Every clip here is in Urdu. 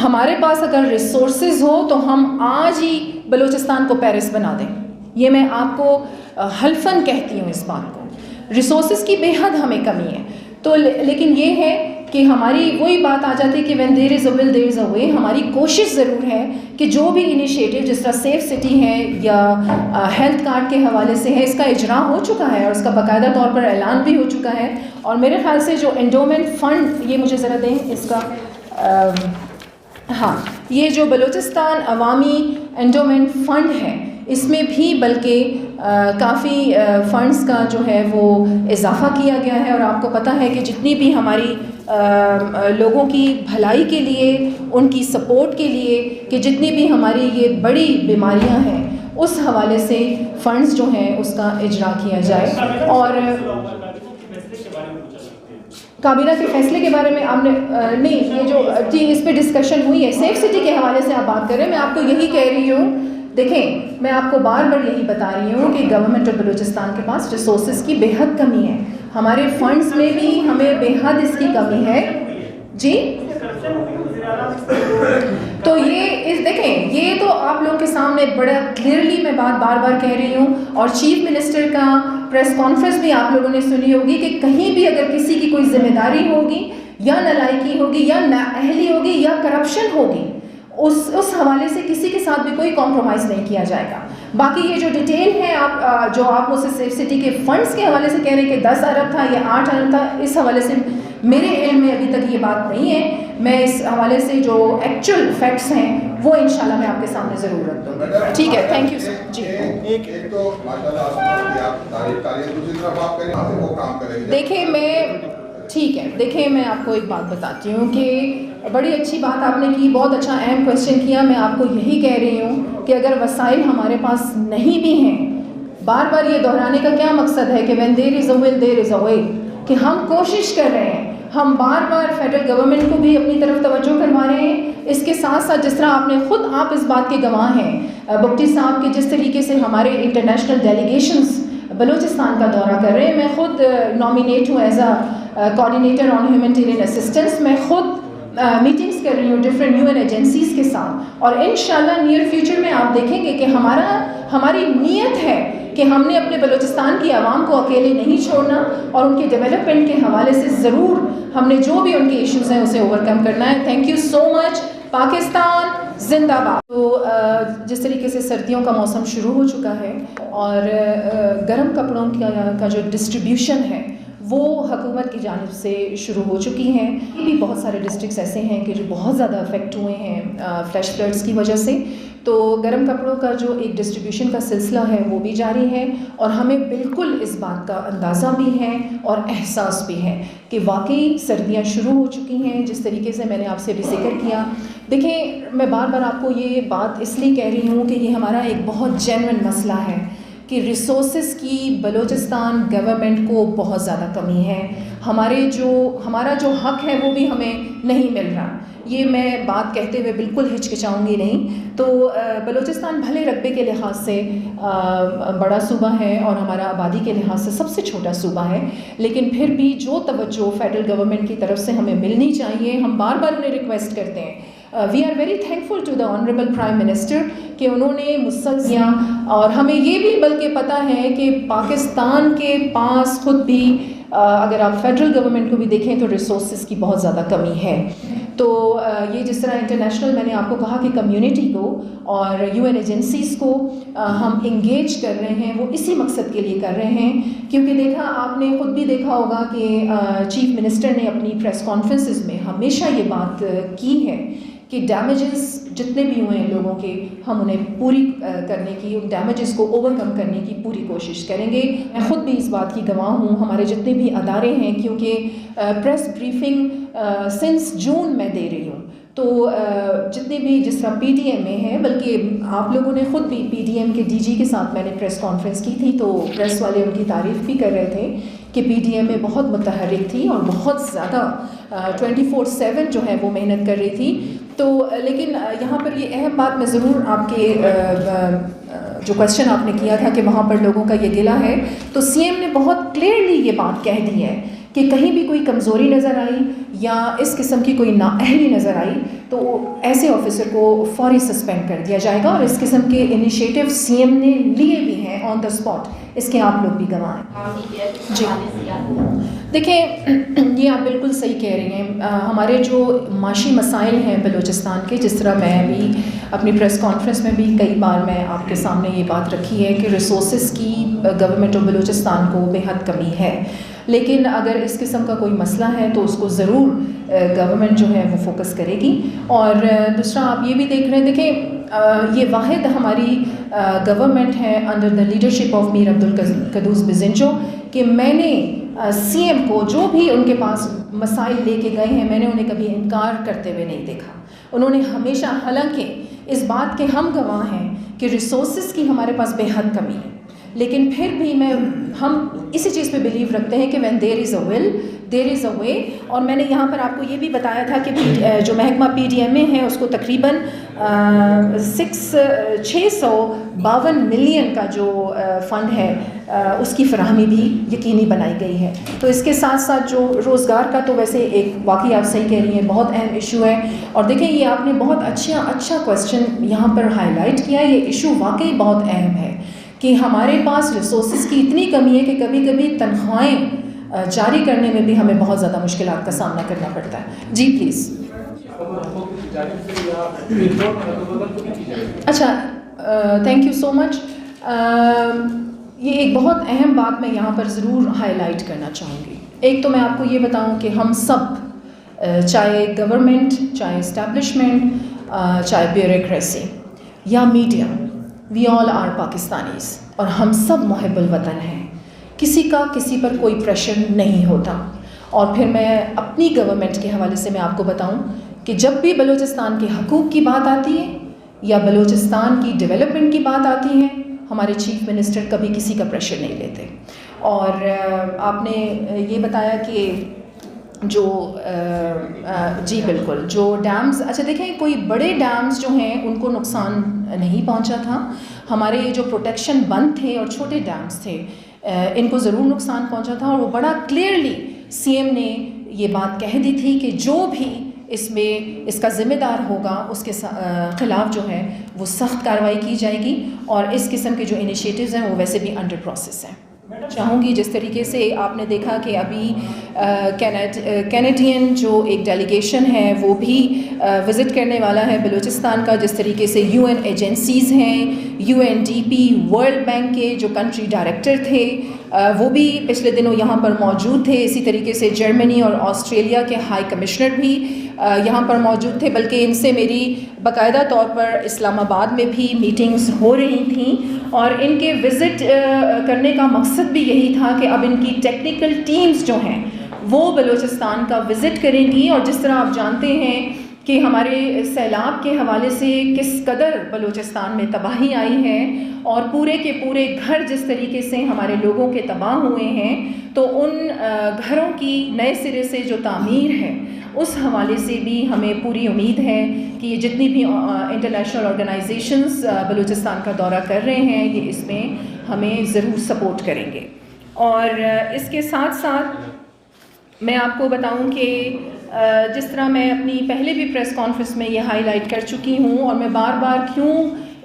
ہمارے پاس اگر ریسورسز ہو تو ہم آج ہی بلوچستان کو پیرس بنا دیں. یہ میں آپ کو حلفاً کہتی ہوں اس بات کو. ریسورسز کی بے حد ہمیں کمی ہے. تو لیکن یہ ہے کہ ہماری وہی بات آ جاتی ہے کہ وین دیر از اے ول دیر از اے وے. ہماری کوشش ضرور ہے کہ جو بھی انیشیٹو جس طرح سیف سٹی ہے یا ہیلتھ کارڈ کے حوالے سے ہے, اس کا اجرا ہو چکا ہے اور اس کا باقاعدہ طور پر اعلان بھی ہو چکا ہے. اور میرے خیال سے جو انڈومنٹ فنڈ, یہ مجھے ذرا دیں اس کا, ہاں, یہ جو بلوچستان عوامی انڈومنٹ فنڈ ہے اس میں بھی بلکہ کافی فنڈز کا جو ہے وہ اضافہ کیا گیا ہے. اور آپ کو پتہ ہے کہ جتنی بھی ہماری لوگوں کی بھلائی کے لیے, ان کی سپورٹ کے لیے, کہ جتنی بھی ہماری یہ بڑی بیماریاں ہیں اس حوالے سے فنڈز جو ہیں اس کا اجرا کیا جائے. اور کابینہ کے فیصلے کے بارے میں آپ نے نہیں, یہ جو جی اس پہ ڈسکشن ہوئی ہے سیف سٹی کے حوالے سے آپ بات کر رہے ہیں. میں آپ کو یہی کہہ رہی ہوں, دیکھیں میں آپ کو بار بار یہی بتا رہی ہوں کہ گورنمنٹ آف بلوچستان کے پاس ریسورسز کی بے حد کمی ہے. ہمارے فنڈز میں بھی ہمیں بے حد اس کی کمی ہے. جی تو یہ دیکھیں, یہ تو آپ لوگوں کے سامنے بڑا کلیئرلی میں بات بار بار کہہ رہی ہوں. اور چیف منسٹر کا پریس کانفرنس بھی آپ لوگوں نے سنی ہوگی کہ کہیں بھی اگر کسی کی کوئی ذمہ داری ہوگی یا نالائکی ہوگی یا نااہلی ہوگی یا کرپشن ہوگی, اس حوالے سے کسی کے ساتھ بھی کوئی کمپرومائز نہیں کیا جائے گا. باقی یہ جو ڈیٹیل ہے آپ جو آپ مجھ سے سیف سٹی کے فنڈز کے حوالے سے کہہ رہے ہیں کہ 10 ارب تھا یا 8 ارب تھا, اس حوالے سے میرے علم میں ابھی تک یہ بات نہیں ہے. میں اس حوالے سے جو ایکچوئل فیکٹس ہیں وہ انشاءاللہ میں آپ کے سامنے ضرور رکھ دوں گی. ٹھیک ہے, تھینک یو سر. جی ایک تو دیکھیں میں ٹھیک ہے, دیکھیں میں آپ کو ایک بات بتاتی ہوں کہ بڑی اچھی بات آپ نے کی, بہت اچھا اہم کویشچن کیا. میں آپ کو یہی کہہ رہی ہوں کہ اگر وسائل ہمارے پاس نہیں بھی ہیں, بار بار یہ دہرانے کا کیا مقصد ہے کہ وین دیر از اے ول دیر از اے وے, کہ ہم کوشش کر رہے ہیں, ہم بار بار فیڈرل گورنمنٹ کو بھی اپنی طرف توجہ کروا رہے ہیں. اس کے ساتھ ساتھ جس طرح آپ نے خود آپ اس بات کے گواہ ہیں بگٹی صاحب کہ جس طریقے سے ہمارے انٹرنیشنل ڈیلیگیشنز بلوچستان کا دورہ کر رہے ہیں. میں خود نامینیٹ ہوں as a coordinator on humanitarian assistance. میں خود میٹنگز کر رہی ہوں ڈفرینٹ UN ایجنسیز کے ساتھ, اور انشاءاللہ نیئر فیوچر میں آپ دیکھیں گے کہ ہماری نیت ہے کہ ہم نے اپنے بلوچستان کی عوام کو اکیلے نہیں چھوڑنا, اور ان کے ڈیولپمنٹ کے حوالے سے ضرور ہم نے جو بھی ان کے ایشوز ہیں اسے اوور کم کرنا ہے. تھینک یو سو مچ. پاکستان زندہ باد. تو جس طریقے سے سردیوں کا موسم شروع ہو چکا ہے اور گرم کپڑوں کا جو ڈسٹریبیوشن ہے وہ حکومت کی جانب سے شروع ہو چکی ہیں. بھی بہت سارے ڈسٹرکٹس ایسے ہیں کہ جو بہت زیادہ افیکٹ ہوئے ہیں فلیش فلڈس کی وجہ سے. تو گرم کپڑوں کا جو ایک ڈسٹریبیوشن کا سلسلہ ہے وہ بھی جاری ہے, اور ہمیں بالکل اس بات کا اندازہ بھی ہے اور احساس بھی ہے کہ واقعی سردیاں شروع ہو چکی ہیں. جس طریقے سے میں نے آپ سے بھی ذکر کیا, دیکھیں میں بار بار آپ کو یہ بات اس لیے کہہ رہی ہوں کہ یہ ہمارا ایک بہت جینوئن مسئلہ ہے کہ ریسورسز کی بلوچستان گورنمنٹ کو بہت زیادہ کمی ہے. ہمارا جو حق ہے وہ بھی ہمیں نہیں مل رہا. یہ میں بات کہتے ہوئے بالکل ہچکچاؤں گی نہیں. تو بلوچستان بھلے رقبے کے لحاظ سے بڑا صوبہ ہے اور ہمارا آبادی کے لحاظ سے سب سے چھوٹا صوبہ ہے, لیکن پھر بھی جو توجہ فیڈرل گورنمنٹ کی طرف سے ہمیں ملنی چاہیے, ہم بار بار انہیں ریکویسٹ کرتے ہیں. We are very thankful to the honourable prime minister کہ انہوں نے مسلسل, اور ہمیں یہ بھی بلکہ پتہ ہے کہ پاکستان کے پاس خود بھی اگر آپ فیڈرل گورنمنٹ کو بھی دیکھیں تو ریسورسز کی بہت زیادہ کمی ہے. تو یہ جس طرح انٹرنیشنل میں نے آپ کو کہا کہ کمیونٹی کو اور UN ایجنسیز کو ہم انگیج کر رہے ہیں, وہ اسی مقصد کے لیے کر رہے ہیں. کیونکہ دیکھا آپ نے خود بھی دیکھا ہوگا کہ چیف منسٹر نے اپنی پریس کانفرنسز میں ہمیشہ یہ بات کی ہے کہ ڈیمیجز جتنے بھی ہوئے ہیں لوگوں کے, ہم انہیں پوری کرنے کی, ان ڈیمیجز کو اوور کم کرنے کی پوری کوشش کریں گے. میں خود بھی اس بات کی گواہ ہوں, ہمارے جتنے بھی ادارے ہیں, کیونکہ پریس بریفنگ سنس جون میں دے رہی ہوں, تو جتنے بھی جس طرح PDM میں ہے, بلکہ آپ لوگوں نے خود بھی PDM کے DG کے ساتھ میں نے پریس کانفرنس کی تھی, تو پریس والے ان کی تعریف بھی کر رہے تھے کہ PDM میں بہت متحرک تھی اور بہت زیادہ 24/7 جو ہے وہ محنت کر رہی تھی. تو لیکن یہاں پر یہ اہم بات میں ضرور آپ کے جو کویشچن آپ نے کیا تھا کہ وہاں پر لوگوں کا یہ گلہ ہے, تو CM نے بہت کلیئرلی یہ بات کہہ دی ہے کہ کہیں بھی کوئی کمزوری نظر آئی یا اس قسم کی کوئی نااہلی نظر آئی تو ایسے آفیسر کو فوری سسپینڈ کر دیا جائے گا. اور اس قسم کے انیشیٹو سی ایم نے لیے بھی ہیں آن دا اسپاٹ, اس کے آپ لوگ بھی گواہ ہیں. جی دیکھیں, یہ آپ بالکل صحیح کہہ رہی ہیں. ہمارے جو معاشی مسائل ہیں بلوچستان کے, جس طرح میں بھی اپنی پریس کانفرنس میں بھی کئی بار میں آپ کے سامنے یہ بات رکھی ہے کہ ریسورسز کی گورنمنٹ آف بلوچستان کو بے حد کمی ہے, لیکن اگر اس قسم کا کوئی مسئلہ ہے تو اس کو ضرور گورنمنٹ جو ہے وہ فوکس کرے گی. اور دوسرا آپ یہ بھی دیکھ رہے ہیں, دیکھیں یہ واحد ہماری گورنمنٹ ہے انڈر دا لیڈرشپ آف میر عبدالقدوس بزنجو کہ میں نے سی ایم کو جو بھی ان کے پاس مسائل لے کے گئے ہیں میں نے انہیں کبھی انکار کرتے ہوئے نہیں دیکھا. انہوں نے ہمیشہ, حالانکہ اس بات کے ہم گواہ ہیں کہ ریسورسز کی ہمارے پاس بے حد کمی ہے, لیکن پھر بھی ہم اسی چیز پہ بلیو رکھتے ہیں کہ when there is a will there is a way. اور میں نے یہاں پر آپ کو یہ بھی بتایا تھا کہ جو محکمہ پی ڈی ایم اے ہے اس کو تقریباً 652 ملین کا جو فنڈ ہے اس کی فراہمی بھی یقینی بنائی گئی ہے. تو اس کے ساتھ ساتھ جو روزگار کا تو ویسے ایک واقعی آپ صحیح کہہ رہی ہیں بہت اہم ایشو ہے. اور دیکھیں یہ آپ نے بہت اچھا کویسچن یہاں پر ہائی لائٹ کیا. یہ ایشو واقعی بہت اہم ہے کہ ہمارے پاس ریسورسز کی اتنی کمی ہے کہ کبھی کبھی تنخواہیں جاری کرنے میں بھی ہمیں بہت زیادہ مشکلات کا سامنا کرنا پڑتا ہے. جی پلیز. اچھا, تھینک یو سو مچ. یہ ایک بہت اہم بات میں یہاں پر ضرور ہائی لائٹ کرنا چاہوں گی. ایک تو میں آپ کو یہ بتاؤں کہ ہم سب, چاہے گورنمنٹ, چاہے اسٹیبلشمنٹ, چاہے بیوروکریسی یا media, we all are Pakistanis, اور ہم سب محب الوطن ہیں. کسی کا کسی پر کوئی پریشر نہیں ہوتا. اور پھر میں اپنی گورنمنٹ کے حوالے سے میں آپ کو بتاؤں کہ جب بھی بلوچستان کے حقوق کی بات آتی ہے یا بلوچستان کی ڈیولپمنٹ کی بات آتی ہے, ہمارے چیف منسٹر کبھی کسی کا پریشر نہیں لیتے. اور آپ نے یہ بتایا کہ جو جی بالکل, جو ڈیمز, اچھا دیکھیں کوئی بڑے ڈیمز جو ہیں ان کو نقصان نہیں پہنچا تھا. ہمارے جو پروٹیکشن بند تھے اور چھوٹے ڈیمز تھے ان کو ضرور نقصان پہنچا تھا. اور وہ بڑا کلیئرلی سی ایم نے یہ بات کہہ دی تھی کہ جو بھی اس کا ذمہ دار ہوگا اس کے خلاف جو ہے وہ سخت کارروائی کی جائے گی. اور اس قسم کے جو انیشیٹوز ہیں وہ ویسے بھی انڈر پروسیس ہیں. چاہوں گی جس طریقے سے آپ نے دیکھا کہ ابھی کینیڈین جو ایک ڈیلیگیشن ہے وہ بھی وزٹ کرنے والا ہے بلوچستان کا, جس طریقے سے یو این ایجنسیز ہیں, U N D P, World Bank کے جو کنٹری ڈائریکٹر تھے وہ بھی پچھلے دنوں یہاں پر موجود تھے. اسی طریقے سے جرمنی اور آسٹریلیا کے ہائی کمشنر بھی یہاں پر موجود تھے, بلکہ ان سے میری باقاعدہ طور پر اسلام آباد میں بھی میٹنگز ہو رہی تھیں. اور ان کے وزٹ کرنے کا مقصد بھی یہی تھا کہ اب ان کی ٹیکنیکل ٹیمز جو ہیں وہ بلوچستان کا وزٹ کریں گی. اور جس طرح آپ جانتے ہیں کہ ہمارے سیلاب کے حوالے سے کس قدر بلوچستان میں تباہی آئی ہے اور پورے کے پورے گھر جس طریقے سے ہمارے لوگوں کے تباہ ہوئے ہیں, تو ان گھروں کی نئے سرے سے جو تعمیر ہے اس حوالے سے بھی ہمیں پوری امید ہے کہ یہ جتنی بھی انٹرنیشنل آرگنائزیشنز بلوچستان کا دورہ کر رہے ہیں یہ اس میں ہمیں ضرور سپورٹ کریں گے. اور اس کے ساتھ ساتھ میں آپ کو بتاؤں کہ جس طرح میں اپنی پہلے بھی پریس کانفرنس میں یہ ہائی لائٹ کر چکی ہوں, اور میں بار بار کیوں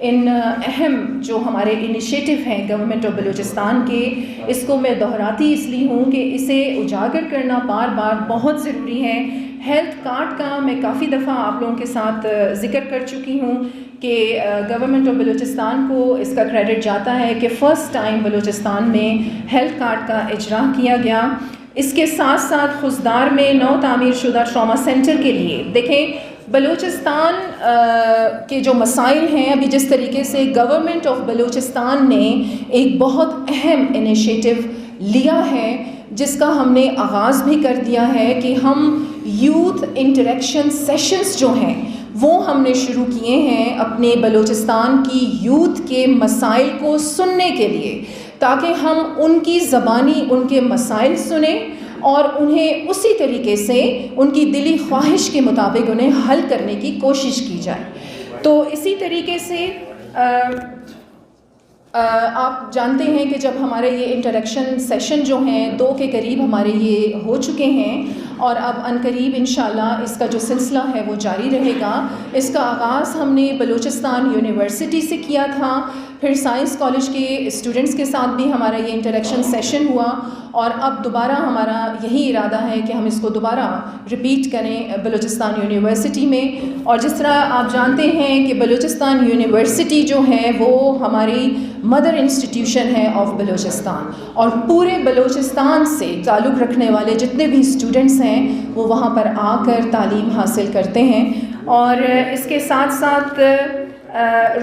ان اہم جو ہمارے انیشیٹو ہیں گورنمنٹ آف بلوچستان کے, اس کو میں دہراتی اس لیے ہوں کہ اسے اجاگر کرنا بار بار بہت ضروری ہے. ہیلتھ کارڈ کا میں کافی دفعہ آپ لوگوں کے ساتھ ذکر کر چکی ہوں کہ گورنمنٹ آف بلوچستان کو اس کا کریڈٹ جاتا ہے کہ فرسٹ ٹائم بلوچستان میں ہیلتھ کارڈ کا اجرا کیا گیا. اس کے ساتھ ساتھ خزدار میں نو تعمیر شدہ ٹراما سینٹر کے لیے دیکھیں بلوچستان کے جو مسائل ہیں, ابھی جس طریقے سے گورنمنٹ آف بلوچستان نے ایک بہت اہم انیشیٹو لیا ہے جس کا ہم نے آغاز بھی کر دیا ہے کہ ہم یوتھ انٹریکشن سیشنز جو ہیں وہ ہم نے شروع کیے ہیں اپنے بلوچستان کی یوتھ کے مسائل کو سننے کے لیے, تاکہ ہم ان کی زبانی ان کے مسائل سنیں اور انہیں اسی طریقے سے ان کی دلی خواہش کے مطابق انہیں حل کرنے کی کوشش کی جائے. تو اسی طریقے سے آپ جانتے ہیں کہ جب ہمارے یہ انٹریکشن سیشن جو ہیں 2 کے قریب ہمارے یہ ہو چکے ہیں اور اب عنقریب انشاءاللہ اس کا جو سلسلہ ہے وہ جاری رہے گا. اس کا آغاز ہم نے بلوچستان یونیورسٹی سے کیا تھا, پھر سائنس کالج کے اسٹوڈنٹس کے ساتھ بھی ہمارا یہ انٹریکشن سیشن ہوا, اور اب دوبارہ ہمارا یہی ارادہ ہے کہ ہم اس کو دوبارہ ریپیٹ کریں بلوچستان یونیورسٹی میں. اور جس طرح آپ جانتے ہیں کہ بلوچستان یونیورسٹی جو ہے وہ ہماری مدر انسٹیٹیوشن ہے آف بلوچستان, اور پورے بلوچستان سے تعلق رکھنے والے جتنے بھی اسٹوڈنٹس ہیں وہ وہاں پر آ کر تعلیم حاصل کرتے ہیں. اور اس کے ساتھ ساتھ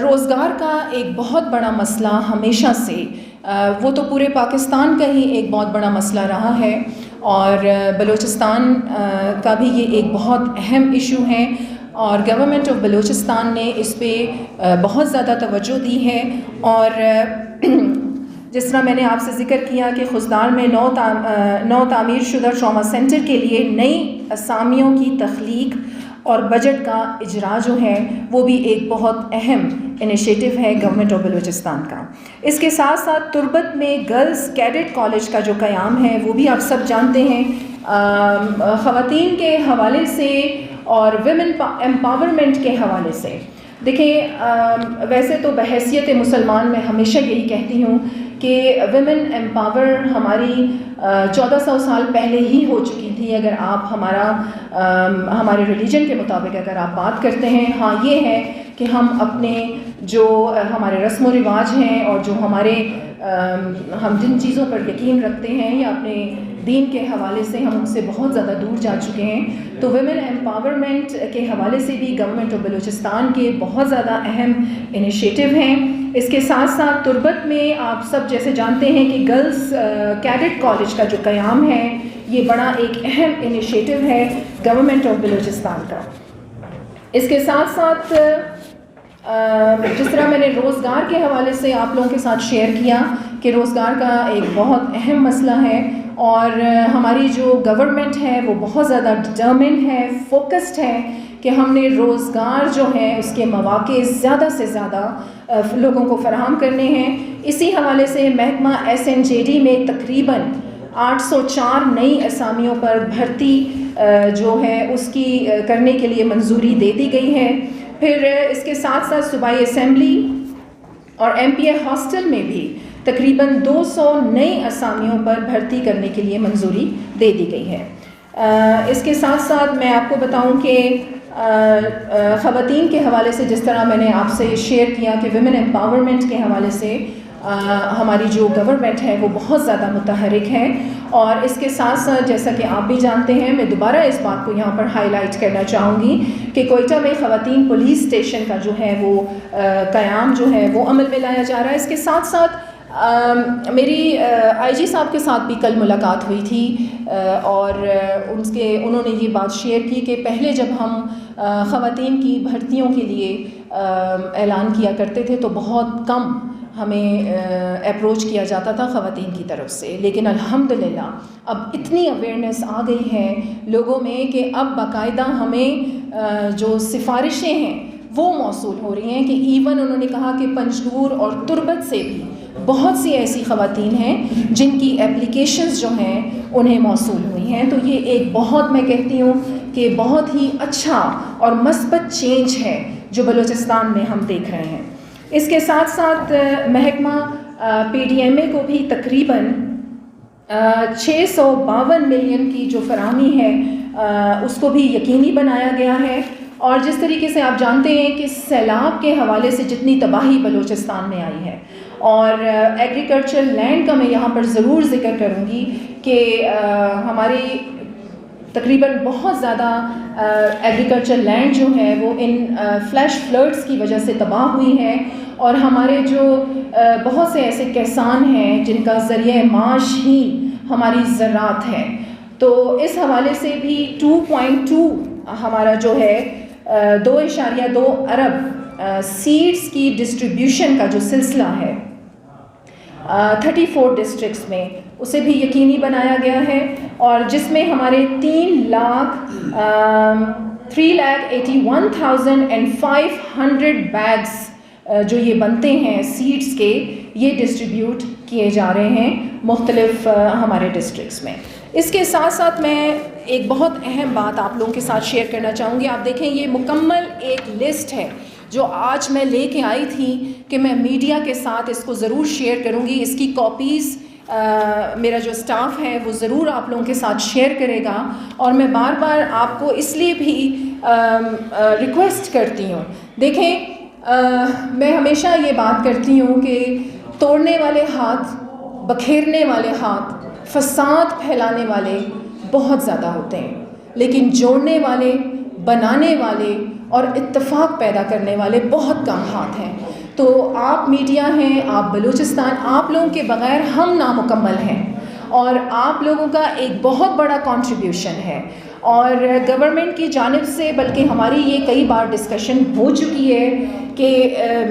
روزگار کا ایک بہت بڑا مسئلہ ہمیشہ سے, وہ تو پورے پاکستان کا ہی ایک بہت بڑا مسئلہ رہا ہے, اور بلوچستان کا بھی یہ ایک بہت اہم ایشو ہے, اور گورنمنٹ آف بلوچستان نے اس پہ بہت زیادہ توجہ دی ہے. اور جس طرح میں نے آپ سے ذکر کیا کہ خضدار میں نو تعمیر شدہ ٹراما سینٹر کے لیے نئی اسامیوں کی تخلیق اور بجٹ کا اجرا جو ہے وہ بھی ایک بہت اہم انیشیٹو ہے گورنمنٹ آف بلوچستان کا. اس کے ساتھ ساتھ تربت میں گرلز کیڈٹ کالج کا جو قیام ہے وہ بھی آپ سب جانتے ہیں. خواتین کے حوالے سے اور ویمن امپاورمنٹ کے حوالے سے دیکھیں, ویسے تو بحیثیت مسلمان میں ہمیشہ یہی کہتی ہوں کہ ویمن امپاور ہماری 1400 سال پہلے ہی ہو چکی تھی, اگر آپ ہمارے ریلیجن کے مطابق اگر آپ بات کرتے ہیں. ہاں یہ ہے کہ ہم اپنے جو ہمارے رسم و رواج ہیں اور جو ہم جن چیزوں پر یقین رکھتے ہیں یا اپنے دین کے حوالے سے ہم ان سے بہت زیادہ دور جا چکے ہیں. تو ویمن امپاورمنٹ کے حوالے سے بھی گورنمنٹ آف بلوچستان کے بہت زیادہ اہم انیشیٹو ہیں. اس کے ساتھ ساتھ تربت میں آپ سب جیسے جانتے ہیں کہ گرلز کیڈٹ کالج کا جو قیام ہے یہ بڑا ایک اہم انیشیٹو ہے گورنمنٹ آف بلوچستان کا. اس کے ساتھ ساتھ جس طرح میں نے روزگار کے حوالے سے آپ لوگوں کے ساتھ شیئر کیا کہ روزگار کا ایک بہت اہم مسئلہ ہے, اور ہماری جو گورنمنٹ ہے وہ بہت زیادہ ڈٹرمنڈ ہے, فوکسڈ ہے کہ ہم نے روزگار جو ہے اس کے مواقع زیادہ سے زیادہ لوگوں کو فراہم کرنے ہیں. اسی حوالے سے محکمہ SNJD میں تقریباً 804 نئی اسامیوں پر بھرتی جو ہے اس کی کرنے کے لیے منظوری دے دی گئی ہے. پھر اس کے ساتھ ساتھ صوبائی اسمبلی اور MPA ہاسٹل میں بھی تقریباً 200 نئی اسامیوں پر بھرتی کرنے کے لیے منظوری دے دی گئی ہے. اس کے ساتھ ساتھ میں آپ کو بتاؤں کہ خواتین کے حوالے سے جس طرح میں نے آپ سے شیئر کیا کہ ویمن امپاورمنٹ کے حوالے سے ہماری جو گورنمنٹ ہے وہ بہت زیادہ متحرک ہے. اور اس کے ساتھ ساتھ جیسا کہ آپ بھی جانتے ہیں, میں دوبارہ اس بات کو یہاں پر ہائی لائٹ کرنا چاہوں گی کہ کوئٹہ میں خواتین پولیس اسٹیشن کا جو ہے وہ قیام جو ہے وہ عمل میں لایا جا رہا ہے. اس کے ساتھ ساتھ میری IG صاحب کے ساتھ بھی کل ملاقات ہوئی تھی, اور انہوں نے یہ بات شیئر کی کہ پہلے جب ہم خواتین کی بھرتیوں کے لیے اعلان کیا کرتے تھے تو بہت کم ہمیں اپروچ کیا جاتا تھا خواتین کی طرف سے, لیکن الحمدللہ اب اتنی اویئرنیس آ گئی ہے لوگوں میں کہ اب باقاعدہ ہمیں جو سفارشیں ہیں وہ موصول ہو رہی ہیں کہ ایون انہوں نے کہا کہ پنجگور اور تربت سے بھی بہت سی ایسی خواتین ہیں جن کی اپلیکیشنز جو ہیں انہیں موصول ہوئی ہیں. تو یہ ایک بہت میں کہتی ہوں کہ بہت ہی اچھا اور مثبت چینج ہے جو بلوچستان میں ہم دیکھ رہے ہیں. اس کے ساتھ ساتھ محکمہ PDMA کو بھی تقریباً 652 ملین کی جو فراہمی ہے اس کو بھی یقینی بنایا گیا ہے. اور جس طریقے سے آپ جانتے ہیں کہ سیلاب کے حوالے سے جتنی تباہی بلوچستان میں آئی ہے, اور ایگریکلچر لینڈ کا میں یہاں پر ضرور ذکر کروں گی کہ ہماری تقریباً بہت زیادہ ایگریکلچر لینڈ جو ہے وہ ان فلیش فلڈز کی وجہ سے تباہ ہوئی ہے, اور ہمارے جو بہت سے ایسے کسان ہیں جن کا ذریعہ معاش ہی ہماری زراعت ہے. تو اس حوالے سے بھی 2.2 ہمارا جو ہے 2.2 ارب سیڈز کی ڈسٹریبیوشن کا جو سلسلہ ہے 34 ڈسٹرکٹس میں اسے بھی یقینی بنایا گیا ہے, اور جس میں ہمارے 3,81,500 بیگز جو یہ بنتے ہیں سیٹس کے، یہ ڈسٹریبیوٹ کیے جا رہے ہیں مختلف ہمارے ڈسٹرکٹس میں۔ اس کے ساتھ ساتھ میں ایک بہت اہم بات آپ لوگوں کے ساتھ شیئر کرنا چاہوں گی۔ آپ دیکھیں یہ مکمل ایک لسٹ ہے جو آج میں لے کے آئی تھی کہ میں میڈیا کے ساتھ اس کو ضرور شیئر کروں گی۔ اس کی کاپیز میرا جو اسٹاف ہے وہ ضرور آپ لوگوں کے ساتھ شیئر کرے گا، اور میں بار بار آپ کو اس لیے بھی ریکویسٹ کرتی ہوں۔ دیکھیں میں ہمیشہ یہ بات کرتی ہوں کہ توڑنے والے ہاتھ، بکھیرنے والے ہاتھ، فساد پھیلانے والے بہت زیادہ ہوتے ہیں، لیکن جوڑنے والے، بنانے والے اور اتفاق پیدا کرنے والے بہت کم ہاتھ ہیں۔ تو آپ میڈیا ہیں، آپ بلوچستان، آپ لوگوں کے بغیر ہم نامکمل ہیں، اور آپ لوگوں کا ایک بہت بڑا کنٹریبیوشن ہے۔ اور گورنمنٹ کی جانب سے بلکہ ہماری یہ کئی بار ڈسکشن ہو چکی ہے کہ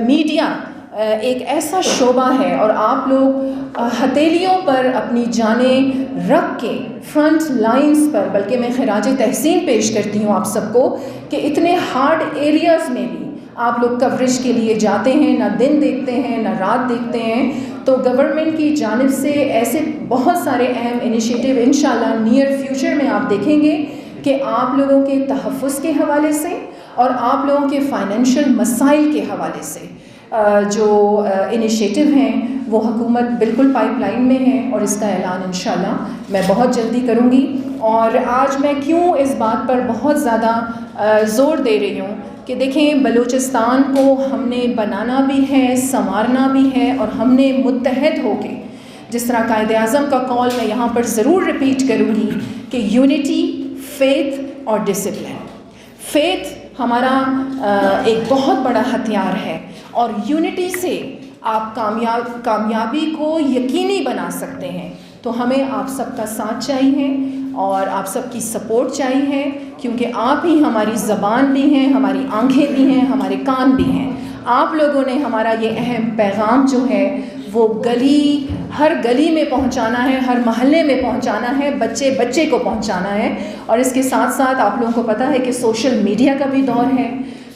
میڈیا ایک ایسا شعبہ ہے، اور آپ لوگ ہتھیلیوں پر اپنی جانیں رکھ کے فرنٹ لائنز پر، بلکہ میں خراج تحسین پیش کرتی ہوں آپ سب کو کہ اتنے ہارڈ ایریاز میں بھی آپ لوگ کوریج کے لیے جاتے ہیں، نہ دن دیکھتے ہیں نہ رات دیکھتے ہیں۔ تو گورنمنٹ کی جانب سے ایسے بہت سارے اہم انیشیٹو انشاءاللہ نیئر فیوچر میں آپ دیکھیں گے کہ آپ لوگوں کے تحفظ کے حوالے سے اور آپ لوگوں کے فائنینشیل مسائل کے حوالے سے جو انیشیٹو ہیں وہ حکومت بالکل پائپ لائن میں ہے، اور اس کا اعلان انشاءاللہ میں بہت جلدی کروں گی۔ اور آج میں کیوں اس بات پر بہت زیادہ زور دے رہی ہوں کہ دیکھیں بلوچستان کو ہم نے بنانا بھی ہے، سنوارنا بھی ہے، اور ہم نے متحد ہو کے، جس طرح قائد اعظم کا کال میں یہاں پر ضرور ریپیٹ کروں گی کہ یونٹی، فیتھ اور ڈسپلن۔ فیتھ ہمارا ایک بہت بڑا ہتھیار ہے، اور یونٹی سے آپ کامیابی کو یقینی بنا سکتے ہیں۔ تو ہمیں آپ سب کا ساتھ چاہیے اور آپ سب کی سپورٹ چاہیے، کیونکہ آپ ہی ہماری زبان بھی ہیں، ہماری آنکھیں بھی ہیں، ہمارے کان بھی ہیں۔ آپ لوگوں نے ہمارا یہ اہم پیغام جو ہے وہ ہر گلی میں پہنچانا ہے، ہر محلے میں پہنچانا ہے، بچے بچے کو پہنچانا ہے۔ اور اس کے ساتھ ساتھ آپ لوگوں کو پتہ ہے کہ سوشل میڈیا کا بھی دور ہے،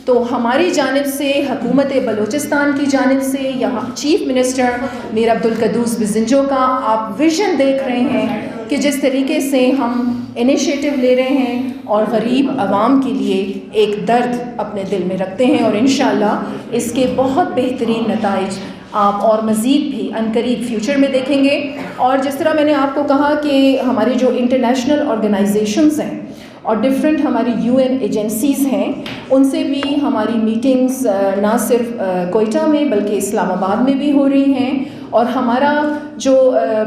تو ہماری جانب سے، حکومت بلوچستان کی جانب سے، یہاں چیف منسٹر میر عبدالقدوس بزنجو کا آپ ویژن دیکھ رہے ہیں کہ جس طریقے سے ہم انیشیٹو لے رہے ہیں اور غریب عوام کے لیے ایک درد اپنے دل میں رکھتے ہیں، اور انشاءاللہ اس کے بہت بہترین نتائج آپ اور مزید بھی عنقریب فیوچر میں دیکھیں گے۔ اور جس طرح میں نے آپ کو کہا کہ ہماری جو انٹرنیشنل آرگنائزیشنز ہیں اور ڈفرینٹ ہماری UN ایجنسیز ہیں، ان سے بھی ہماری میٹنگز نہ صرف کوئٹہ میں بلکہ اسلام آباد میں بھی ہو رہی ہیں، اور ہمارا جو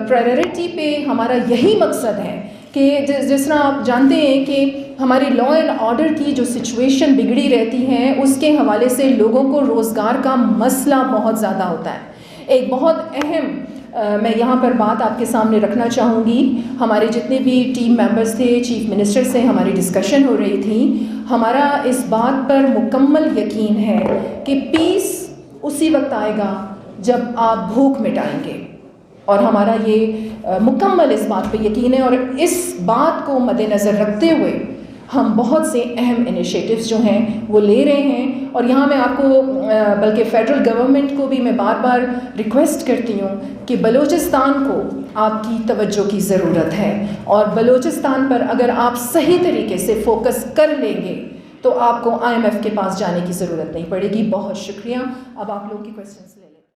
پرائیورٹی پہ ہمارا یہی مقصد ہے کہ جس طرح آپ جانتے ہیں کہ ہماری لا اینڈ آرڈر کی جو سچویشن بگڑی رہتی ہے، اس کے حوالے سے لوگوں کو روزگار کا مسئلہ بہت زیادہ ہوتا ہے۔ ایک بہت اہم میں یہاں پر بات آپ کے سامنے رکھنا چاہوں گی۔ ہمارے جتنے بھی ٹیم ممبرز تھے، چیف منسٹر سے ہماری ڈسکشن ہو رہی تھی، ہمارا اس بات پر مکمل یقین ہے کہ پیس اسی وقت آئے گا جب آپ بھوک مٹائیں گے، اور ہمارا یہ مکمل اس بات پہ یقین ہے۔ اور اس بات کو مد نظر رکھتے ہوئے ہم بہت سے اہم انیشیٹوز جو ہیں وہ لے رہے ہیں، اور یہاں میں آپ کو بلکہ فیڈرل گورنمنٹ کو بھی میں بار بار ریکویسٹ کرتی ہوں کہ بلوچستان کو آپ کی توجہ کی ضرورت ہے، اور بلوچستان پر اگر آپ صحیح طریقے سے فوکس کر لیں گے تو آپ کو IMF کے پاس جانے کی ضرورت نہیں پڑے گی۔ بہت شکریہ۔ اب آپ لوگوں کی کویسچنس لیں۔